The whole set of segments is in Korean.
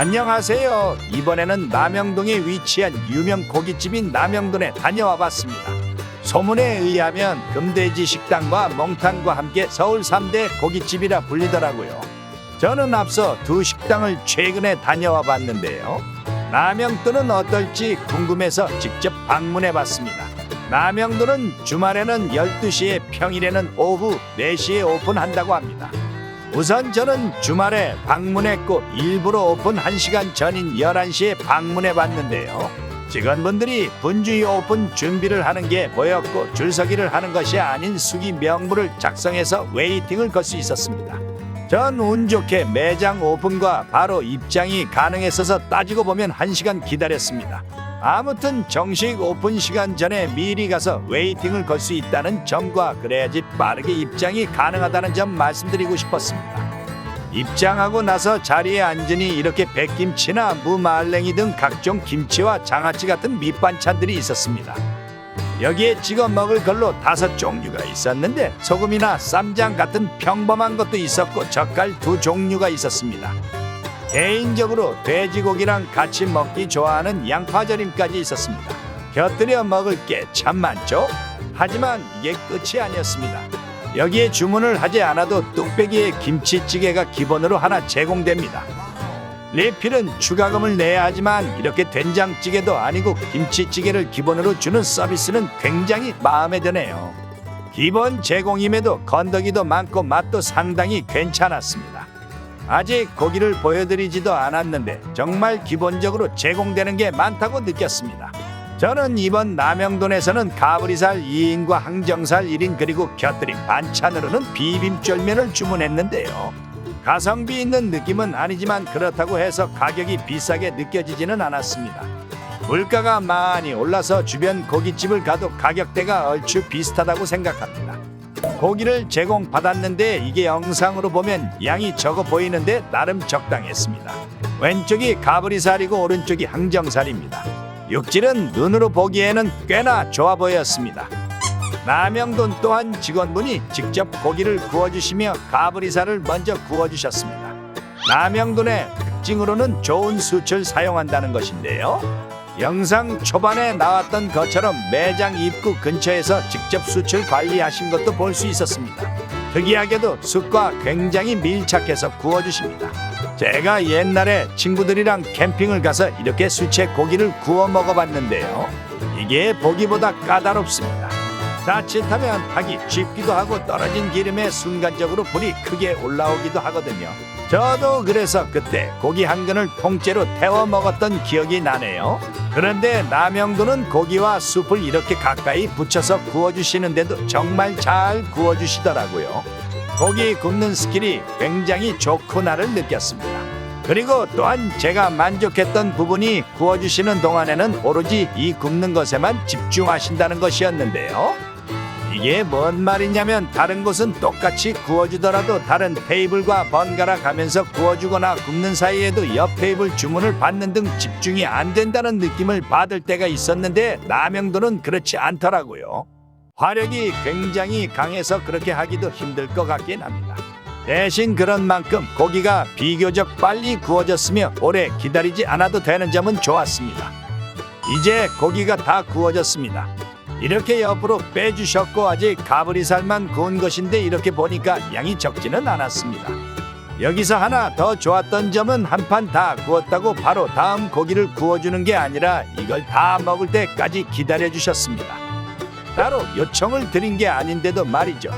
안녕하세요. 이번에는 남영동에 위치한 유명 고깃집인 남영돈에 다녀와 봤습니다. 소문에 의하면 금돼지 식당과 몽탄과 함께 서울 3대 고깃집이라 불리더라고요. 저는 앞서 두 식당을 최근에 다녀와 봤는데요. 남영돈은 어떨지 궁금해서 직접 방문해 봤습니다. 남영돈은 주말에는 12시에 평일에는 오후 4시에 오픈한다고 합니다. 우선 저는 주말에 방문했고 일부러 오픈 1시간 전인 11시에 방문해 봤는데요. 직원분들이 분주히 오픈 준비를 하는 게 보였고 줄서기를 하는 것이 아닌 수기 명부를 작성해서 웨이팅을 걸 수 있었습니다. 전 운 좋게 매장 오픈과 바로 입장이 가능했어서 따지고 보면 1시간 기다렸습니다. 아무튼 정식 오픈 시간 전에 미리 가서 웨이팅을 걸 수 있다는 점과 그래야지 빠르게 입장이 가능하다는 점 말씀드리고 싶었습니다. 입장하고 나서 자리에 앉으니 이렇게 백김치나 무말랭이 등 각종 김치와 장아찌 같은 밑반찬들이 있었습니다. 여기에 찍어 먹을 걸로 5종류가 있었는데 소금이나 쌈장 같은 평범한 것도 있었고 젓갈 2종류가 있었습니다. 개인적으로 돼지고기랑 같이 먹기 좋아하는 양파절임까지 있었습니다. 곁들여 먹을 게 참 많죠? 하지만 이게 끝이 아니었습니다. 여기에 주문을 하지 않아도 뚝배기에 김치찌개가 기본으로 하나 제공됩니다. 리필은 추가금을 내야 하지만 이렇게 된장찌개도 아니고 김치찌개를 기본으로 주는 서비스는 굉장히 마음에 드네요. 기본 제공임에도 건더기도 많고 맛도 상당히 괜찮았습니다. 아직 고기를 보여드리지도 않았는데 정말 기본적으로 제공되는 게 많다고 느꼈습니다. 저는 이번 남영돈에서는 가브리살 2인과 항정살 1인 그리고 곁들임 반찬으로는 비빔쫄면을 주문했는데요. 가성비 있는 느낌은 아니지만 그렇다고 해서 가격이 비싸게 느껴지지는 않았습니다. 물가가 많이 올라서 주변 고깃집을 가도 가격대가 얼추 비슷하다고 생각합니다. 고기를 제공받았는데 이게 영상으로 보면 양이 적어 보이는데 나름 적당했습니다. 왼쪽이 가브리살이고 오른쪽이 항정살입니다. 육질은 눈으로 보기에는 꽤나 좋아 보였습니다. 남영돈 또한 직원분이 직접 고기를 구워주시며 가브리살을 먼저 구워주셨습니다. 남영돈의 특징으로는 좋은 숯을 사용한다는 것인데요. 영상 초반에 나왔던 것처럼 매장 입구 근처에서 직접 숯을 관리하신 것도 볼 수 있었습니다. 특이하게도 숯과 굉장히 밀착해서 구워주십니다. 제가 옛날에 친구들이랑 캠핑을 가서 이렇게 숯에 고기를 구워 먹어봤는데요. 이게 보기보다 까다롭습니다. 자칫하면 타기 쉽기도 하고 떨어진 기름에 순간적으로 불이 크게 올라오기도 하거든요. 저도 그래서 그때 고기 한 근을 통째로 태워 먹었던 기억이 나네요. 그런데 남영돈은 고기와 숯을 이렇게 가까이 붙여서 구워주시는데도 정말 잘 구워주시더라고요. 고기 굽는 스킬이 굉장히 좋구나를 느꼈습니다. 그리고 또한 제가 만족했던 부분이 구워주시는 동안에는 오로지 이 굽는 것에만 집중하신다는 것이었는데요. 이게 뭔 말이냐면 다른 곳은 똑같이 구워주더라도 다른 테이블과 번갈아 가면서 구워주거나 굽는 사이에도 옆 테이블 주문을 받는 등 집중이 안 된다는 느낌을 받을 때가 있었는데 남영돈은 그렇지 않더라고요. 화력이 굉장히 강해서 그렇게 하기도 힘들 것 같긴 합니다. 대신 그런 만큼 고기가 비교적 빨리 구워졌으며 오래 기다리지 않아도 되는 점은 좋았습니다. 이제 고기가 다 구워졌습니다. 이렇게 옆으로 빼주셨고 아직 가브리살만 구운 것인데 이렇게 보니까 양이 적지는 않았습니다. 여기서 하나 더 좋았던 점은 한 판 다 구웠다고 바로 다음 고기를 구워주는 게 아니라 이걸 다 먹을 때까지 기다려주셨습니다. 따로 요청을 드린 게 아닌데도 말이죠.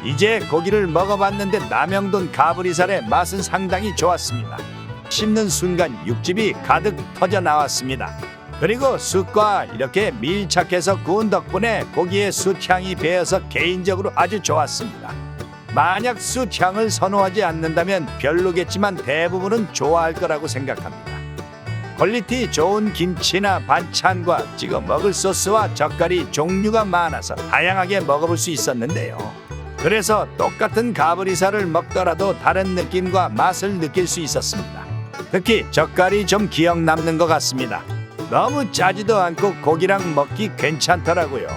이제 고기를 먹어봤는데 남영돈 가브리살의 맛은 상당히 좋았습니다. 씹는 순간 육즙이 가득 터져 나왔습니다. 그리고 숯과 이렇게 밀착해서 구운 덕분에 고기의 숯향이 배어서 개인적으로 아주 좋았습니다. 만약 숯향을 선호하지 않는다면 별로겠지만 대부분은 좋아할 거라고 생각합니다. 퀄리티 좋은 김치나 반찬과 찍어 먹을 소스와 젓갈이 종류가 많아서 다양하게 먹어볼 수 있었는데요. 그래서 똑같은 가브리살을 먹더라도 다른 느낌과 맛을 느낄 수 있었습니다. 특히 젓갈이 좀 기억 남는 것 같습니다. 너무 짜지도 않고 고기랑 먹기 괜찮더라고요.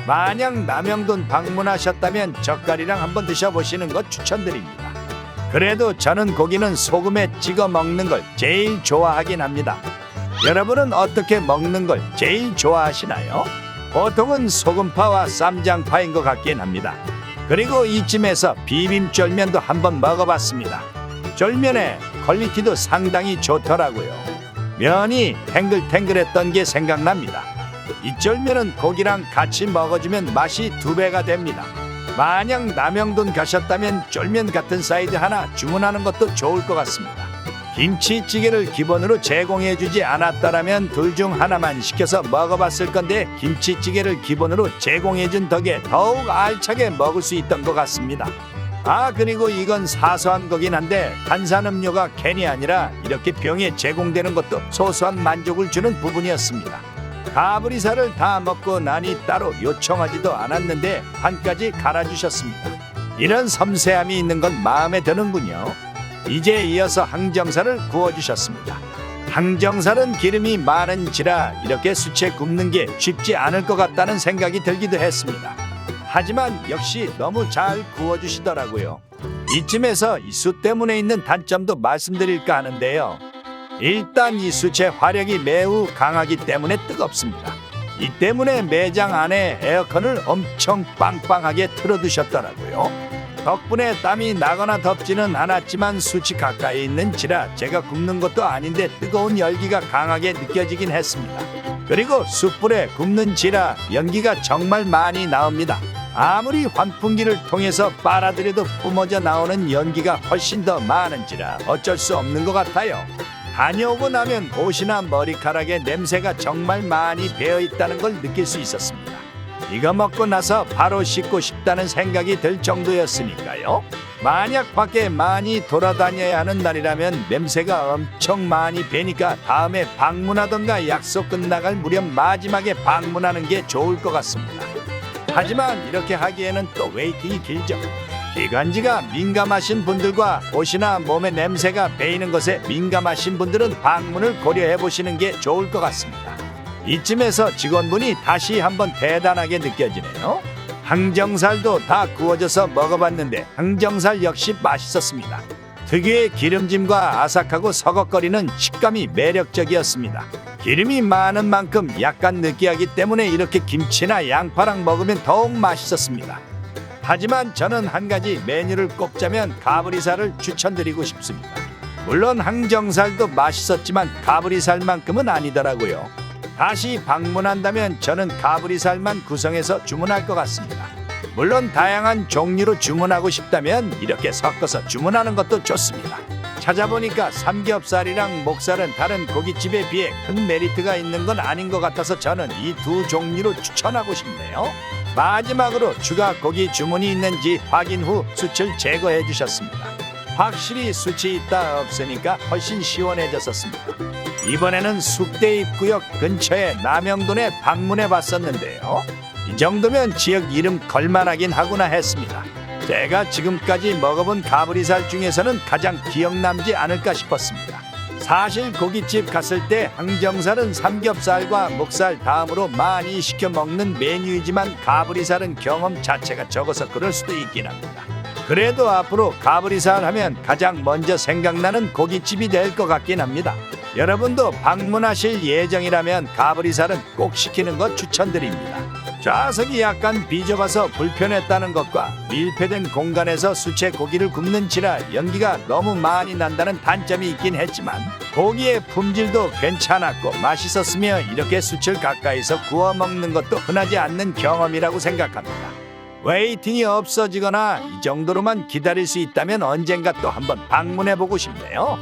만약 남영돈 방문하셨다면 젓갈이랑 한번 드셔보시는 것 추천드립니다. 그래도 저는 고기는 소금에 찍어 먹는 걸 제일 좋아하긴 합니다. 여러분은 어떻게 먹는 걸 제일 좋아하시나요? 보통은 소금파와 쌈장파인 것 같긴 합니다. 그리고 이쯤에서 비빔쫄면도 한번 먹어봤습니다. 쫄면의 퀄리티도 상당히 좋더라고요. 면이 탱글탱글했던 게 생각납니다. 이 쫄면은 고기랑 같이 먹어주면 맛이 2배가 됩니다. 만약 남영돈 가셨다면 쫄면 같은 사이드 하나 주문하는 것도 좋을 것 같습니다. 김치찌개를 기본으로 제공해주지 않았더라면 둘 중 하나만 시켜서 먹어봤을 건데 김치찌개를 기본으로 제공해준 덕에 더욱 알차게 먹을 수 있던 것 같습니다. 그리고 이건 사소한 거긴 한데 탄산음료가 캔이 아니라 이렇게 병에 제공되는 것도 소소한 만족을 주는 부분이었습니다. 가브리살을 다 먹고 나니 따로 요청하지도 않았는데 반까지 갈아주셨습니다. 이런 섬세함이 있는 건 마음에 드는군요. 이제 이어서 항정살을 구워주셨습니다. 항정살은 기름이 많은지라 이렇게 수채 굽는 게 쉽지 않을 것 같다는 생각이 들기도 했습니다. 하지만 역시 너무 잘 구워주시더라고요. 이쯤에서 이 수 때문에 있는 단점도 말씀드릴까 하는데요. 일단 이 수채 화력이 매우 강하기 때문에 뜨겁습니다. 이 때문에 매장 안에 에어컨을 엄청 빵빵하게 틀어두셨더라고요. 덕분에 땀이 나거나 덥지는 않았지만 수치 가까이 있는지라 제가 굽는 것도 아닌데 뜨거운 열기가 강하게 느껴지긴 했습니다. 그리고 숯불에 굽는지라 연기가 정말 많이 나옵니다. 아무리 환풍기를 통해서 빨아들여도 뿜어져 나오는 연기가 훨씬 더 많은지라 어쩔 수 없는 것 같아요. 다녀오고 나면 옷이나 머리카락에 냄새가 정말 많이 배어있다는 걸 느낄 수 있었습니다. 이거 먹고 나서 바로 씻고 싶다는 생각이 들 정도였으니까요. 만약 밖에 많이 돌아다녀야 하는 날이라면 냄새가 엄청 많이 배니까 다음에 방문하던가 약속 끝나갈 무렵 마지막에 방문하는 게 좋을 것 같습니다. 하지만 이렇게 하기에는 또 웨이팅이 길죠. 기관지가 민감하신 분들과 옷이나 몸의 냄새가 배이는 것에 민감하신 분들은 방문을 고려해 보시는 게 좋을 것 같습니다. 이쯤에서 직원분이 다시 한번 대단하게 느껴지네요. 항정살도 다 구워져서 먹어봤는데 항정살 역시 맛있었습니다. 특유의 기름짐과 아삭하고 서걱거리는 식감이 매력적이었습니다. 기름이 많은 만큼 약간 느끼하기 때문에 이렇게 김치나 양파랑 먹으면 더욱 맛있었습니다. 하지만 저는 한 가지 메뉴를 꼽자면 가브리살을 추천드리고 싶습니다. 물론 항정살도 맛있었지만 가브리살만큼은 아니더라고요. 다시 방문한다면 저는 가브리살만 구성해서 주문할 것 같습니다. 물론 다양한 종류로 주문하고 싶다면 이렇게 섞어서 주문하는 것도 좋습니다. 찾아보니까 삼겹살이랑 목살은 다른 고깃집에 비해 큰 메리트가 있는 건 아닌 것 같아서 저는 이 두 종류로 추천하고 싶네요. 마지막으로 추가 고기 주문이 있는지 확인 후 숯을 제거해 주셨습니다. 확실히 숯이 있다 없으니까 훨씬 시원해졌었습니다. 이번에는 숙대 입구역 근처에 남영돈에 방문해 봤었는데요. 이 정도면 지역 이름 걸만하긴 하구나 했습니다. 제가 지금까지 먹어본 가브리살 중에서는 가장 기억 남지 않을까 싶었습니다. 사실 고깃집 갔을 때 항정살은 삼겹살과 목살 다음으로 많이 시켜 먹는 메뉴이지만 가브리살은 경험 자체가 적어서 그럴 수도 있긴 합니다. 그래도 앞으로 가브리살 하면 가장 먼저 생각나는 고깃집이 될 것 같긴 합니다. 여러분도 방문하실 예정이라면 가브리살은 꼭 시키는 것 추천드립니다. 좌석이 약간 비좁아서 불편했다는 것과 밀폐된 공간에서 수채 고기를 굽는지라 연기가 너무 많이 난다는 단점이 있긴 했지만 고기의 품질도 괜찮았고 맛있었으며 이렇게 숯을 가까이서 구워 먹는 것도 흔하지 않는 경험이라고 생각합니다. 웨이팅이 없어지거나 이 정도로만 기다릴 수 있다면 언젠가 또 한번 방문해보고 싶네요.